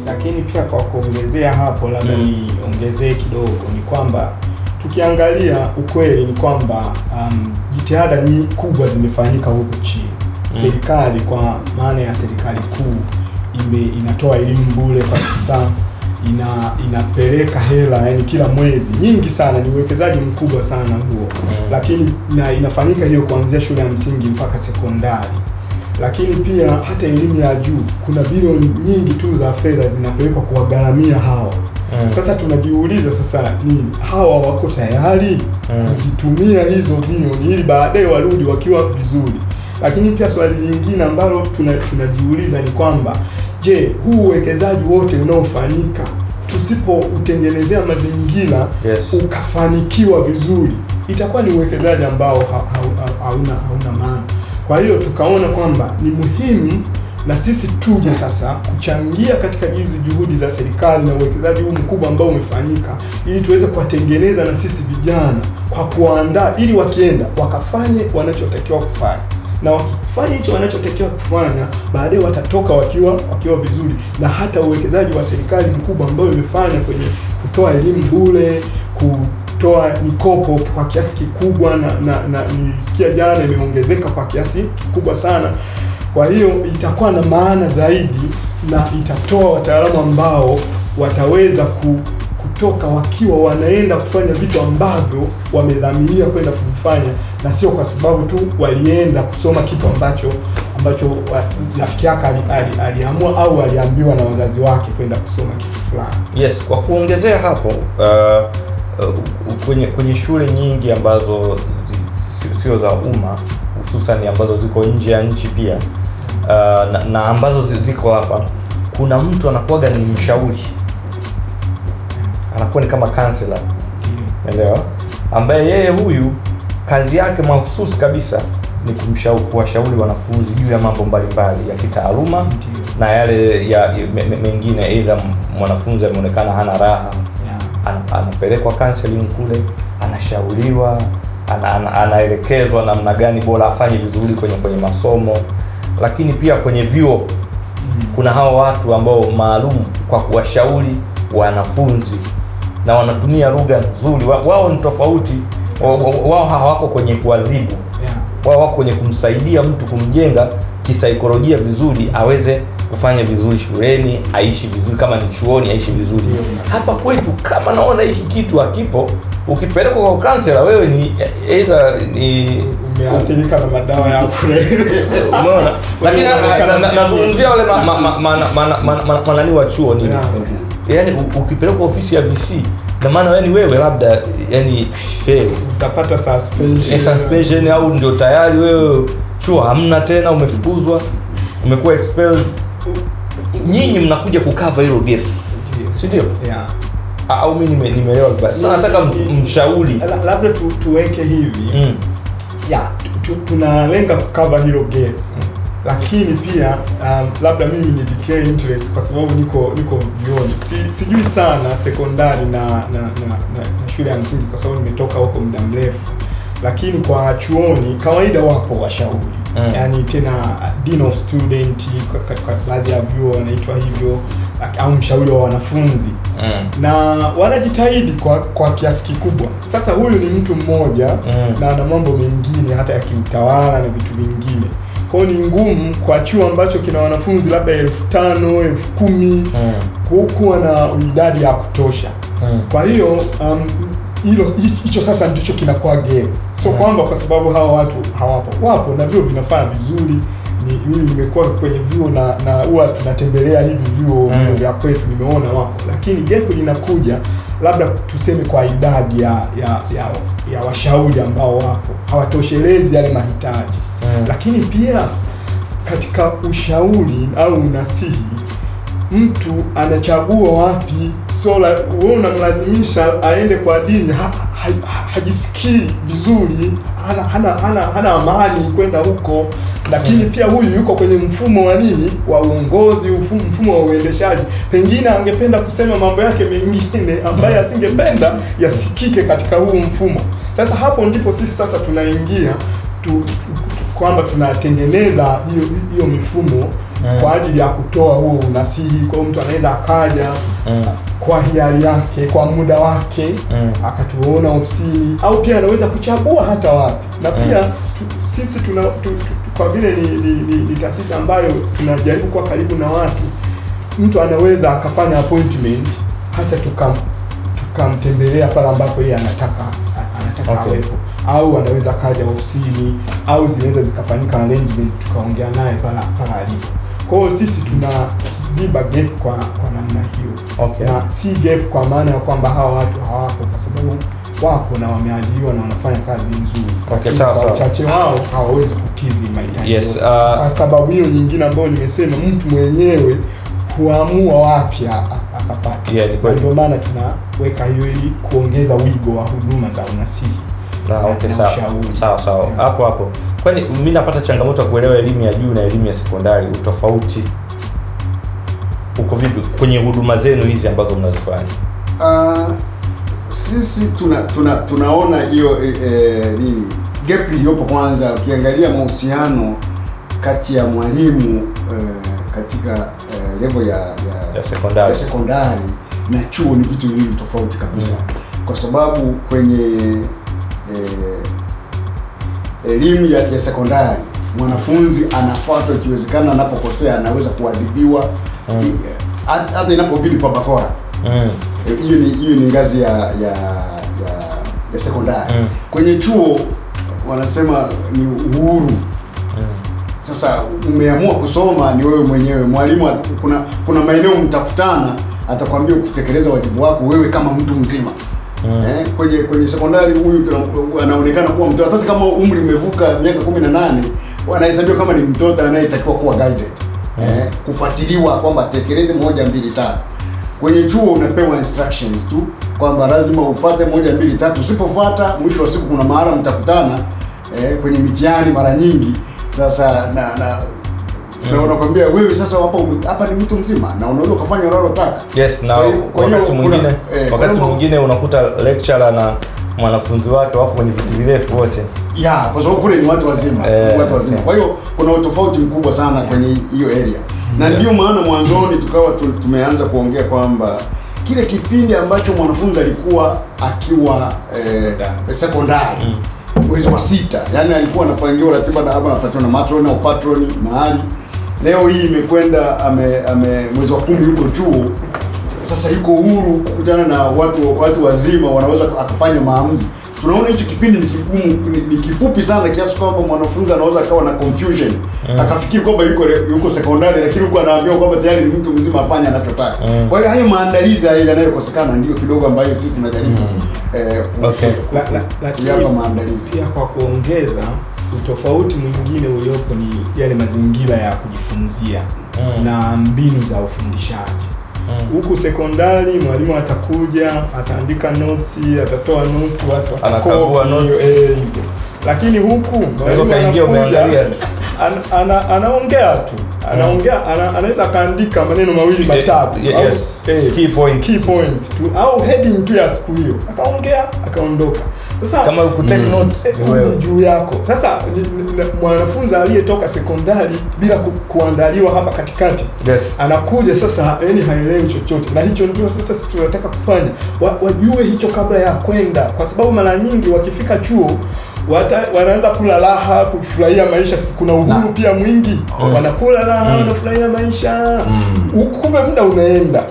Lakini pia kwa kuongezea hapo, labda niongezee kidogo, ni kwamba tukiangalia ukweli ni kwamba jitihada kubwa zimefanyika huku chini. Serikali, kwa maana ya serikali kuu, inatoa elimu bure kwa sasa, inapeleka hela yani kila mwezi nyingi sana, ni uwekezaji mkubwa sana huo. Lakini inafanyika hiyo kuanzia shule ya msingi mpaka sekondari. Lakini pia hata elimu ya juu kuna bilioni nyingi tu za fedha zinapelekwa kuwagharamia hawa. Sasa tunajiuliza sasa, nini hawa wako tayari kuzitumia hizo bilioni ili baadaye warudi wakiwa vizuri? Lakini pia swali lingine ambalo tunajiuliza ni kwamba, je, huu uwekezaji wote unaofanyika tusipoutengenezea mazingira ukafanikiwa vizuri, itakuwa ni uwekezaji ambao hauna maana. Kwa hiyo tukaona kwamba ni muhimu na sisi tuje sasa kuchangia katika hizi juhudi za serikali na uwekezaji huu mkubwa ambao umefanyika, ili tuweze kuwatengeneza na sisi vijana kwa kuandaa, ili wakienda wakafanye wanachotakiwa kufanya, na wakifanya hicho wanachotakiwa kufanya, baadaye watatoka wakiwa vizuri. Na hata uwekezaji wa serikali mkubwa ambao imefanya kwenye kutoa elimu bure, kutoa mikopo kwa kiasi kikubwa, na nilisikia jana imeongezeka kwa kiasi kikubwa sana. Kwa hiyo itakuwa na maana zaidi, na itatoa wataalamu ambao wataweza kutoka wakiwa wanaenda kufanya vitu ambavyo wamedhamiria kwenda kufanya, na sio kwa sababu tu walienda kusoma kitu ambacho rafiki yake aliamua au aliambiwa na wazazi wake kwenda kusoma kitu fulani. Yes, kwa kuongezea hapo, kwenye shule nyingi ambazo sio za umma, hususan ambazo ziko nje ya nchi pia, na ambazo ziko hapa, kuna mtu anakuwaga ni mshauri, anakuwa ni kama counselor, umeelewa, ambaye yeye huyu kazi yake mahususi kabisa ni kuwashauri wanafunzi juu ya mambo mbalimbali ya kitaaluma na yale ya mengine. Aidha mwanafunzi ameonekana hana raha, anapelekwa counseling kule, anashauriwa, anaelekezwa namna gani bora afanye vizuri kwenye masomo. Lakini pia kwenye vyuo kuna hao watu ambao maalum kwa kuwashauri wanafunzi, na wanatumia lugha nzuri. Wao ni tofauti, wao hawako kwenye kuadhibu, wao wako kwenye kumsaidia mtu, kumjenga kisaikolojia vizuri, aweze kufanya vizuri shuleni, aishi vizuri, kama ni chuoni aishi vizuri. Hapa kwetu kama naona hiki kitu hakipo, ukipelekwa kwa counselor wewe ni either ni umeathirika na madawa ya kulevya. Unaona? Lakini nazungumzia wale manani wa chuo nini. Yaani ukipelekwa ofisi ya VC, na maana wewe labda utapata suspension au ndio tayari wewe chuo hamna tena, umefukuzwa, umekuwa expelled. Nyinyi mnakuja kukava hilo gap, si ndio? Au mimi nimeelewa vibaya? Sasa nataka mshauri, labda tuweke hivi, tunalenga kukava hilo gap. Lakini pia labda mimi ni declare interest kwa sababu niko vioni. Sijui sana sekondari na shule ya msingi kwa sababu nimetoka huko muda mrefu. Lakini kwa chuoni kawaida wapo washauri. Yaani tena dean of student kwa baadhi ya vyuo wanaitwa hivyo, au mshauri wa wanafunzi. Na wanajitahidi kwa kiasi kikubwa. Sasa huyu ni mtu mmoja na ana mambo mengine hata ya kiutawala na vitu vingine. Kwa hiyo ni ngumu kwa chuo ambacho kina wanafunzi labda 5,000, 10,000 kuwa na idadi ya kutosha. Kwa hiyo hicho sasa ndicho kinakuwa game. So kwamba kwa sababu hawa watu wapo na vyuo vinafanya vizuri. Mimi nimekuwa kwenye vyuo na huwa tunatembelea hivi vyuo vya kwetu, nimeona wapo. Lakini gap linakuja labda tuseme kwa idadi ya washauri ambao wapo hawatoshelezi yale mahitaji. Lakini pia katika ushauri au unasihi, mtu anachagua wapi. So wewe unamlazimisha aende kwa dini, hajisikii vizuri, hana amani kwenda huko. Lakini pia huyu yuko kwenye mfumo wa nini, wa uongozi, mfumo wa uendeshaji. Pengine angependa kusema mambo yake mengine ambaye asingependa yasikike katika huu mfumo. Sasa hapo ndipo sisi sasa tunaingia kwamba tunatengeneza hiyo mifumo kwa ajili ya kutoa huo unasiri. Kwa mtu anaweza akaja kwa hiari yake, kwa muda wake akatuona ofisini, au pia anaweza kuchagua hata wapi. Na pia sisi kwa vile ni taasisi ambayo tunajaribu kuwa karibu na watu, mtu anaweza akafanya appointment hata tukamtembelea pale ambapo yeye anataka awepo, au anaweza kaja ofisini, au zinaweza zikafanyika arrangement tukaongea naye pale alipo. Kwa hiyo sisi tunaziba gap kwa namna hiyo. Na si gap kwa maana ya kwamba hawa watu hawapo, kwa sababu wapo na wameajiriwa na wanafanya kazi nzuri. Kwa uchache wao hawawezi kukizi mahitaji. Kwa sababu hiyo nyingine ambayo nimesema, mtu mwenyewe kuamua wapi akapata. Ndio maana tunaweka hiyo ili kuongeza wigo wa huduma za unasihi. Sawa. Hapo. Kwani mimi napata changamoto ya kuelewa elimu ya juu na elimu ya sekondari, utofauti uko vipi kwenye huduma zenu hizi ambazo mnazifanya? Sisi tunaona hiyo nini gap iliyopo. Kwanza ukiangalia mahusiano kati ya mwalimu katika level ya sekondari na chuo ni vitu viwili tofauti kabisa. Kwa sababu kwenye elimu ya sekondari mwanafunzi anafuatwa, ikiwezekana anapokosea anaweza kuadhibiwa hata inapobidi kwa bakora. Hiyo ni ngazi ya sekondari. Kwenye chuo wanasema ni uhuru. Sasa umeamua kusoma ni wewe mwenyewe. Mwalimu kuna maeneo mtakutana, atakwambia kutekeleza wajibu wako wewe kama mtu mzima. Kwenye sekondari huyu anaonekana kuwa mtoto, hata kama umri umevuka miaka 18 wanahesabiwa kama ni mtoto anayetakiwa kuwa guided. Kufuatiliwa kwamba tekeleze 1 2 3. Kwenye chuo unapewa instructions tu kwamba lazima ufuate 1 2 3. Usipofuata, mwisho wa siku kuna mahali mtakutana kwenye mitihani mara nyingi. Sasa na wanakuambia wewe sasa hapa ni mtu mzima na unaweza kufanya unalotaka. Na wakati mwingine unakuta lecturer na mwanafunzi wake wako kwenye viti virefu wote. Kwa sababu kule ni watu wazima, Kwa hiyo kuna utofauti mkubwa sana kwenye hiyo area. Na ndio maana mwanzoni tukawa tumeanza kuongea kwamba kile kipindi ambacho mwanafunzi alikuwa akiwa sekondari mwezi wa 6, yani alikuwa anapangiwa ratiba na hapa anapatiwa na matron au patron mahali. Leo hii imekwenda mwezi wa 10 yuko chuo. Sasa yuko huru kukutana na watu wazima, wanaweza akafanya maamuzi. Tunaona hicho kipindi ni kigumu, ni kifupi sana kiasi kwamba mwanafunzi anaweza akawa na confusion. Akafikiri kwamba yuko sekondari, lakini huko anaambiwa kwamba tayari ni mtu mzima afanye anachotaka. Kwa hiyo hayo maandalizi yanayokosekana ndio kidogo ambayo sisi tunajaribu hapa maandalizi. Pia kwa kuongeza, utofauti mwingine uliopo ni yale mazingira ya kujifunzia na mbinu za ufundishaji. Huku sekondari mwalimu atakuja, ataandika notes, atatoa notes, watu anakagua notes. Lakini huku mwalimu anakuja, anaongea tu. Anaweza kaandika maneno mawili matatu au key points tu au heading tu ya siku hiyo. Akaongea, akaondoka. Sasa kama ukutake notes wewe juu yako. Sasa mwanafunzi aliyetoka sekondari bila kuandaliwa hapa katikati, anakuja sasa haelewi chochote. Na hicho ndio sasa sisi tunataka kufanya. Wajue hicho kabla ya kwenda, kwa sababu mara nyingi wakifika chuo wanaanza kula raha, kufurahia maisha. Kuna uhuru pia mwingi. Wanakula raha, wanafurahia maisha. Kumbe muda unaenda.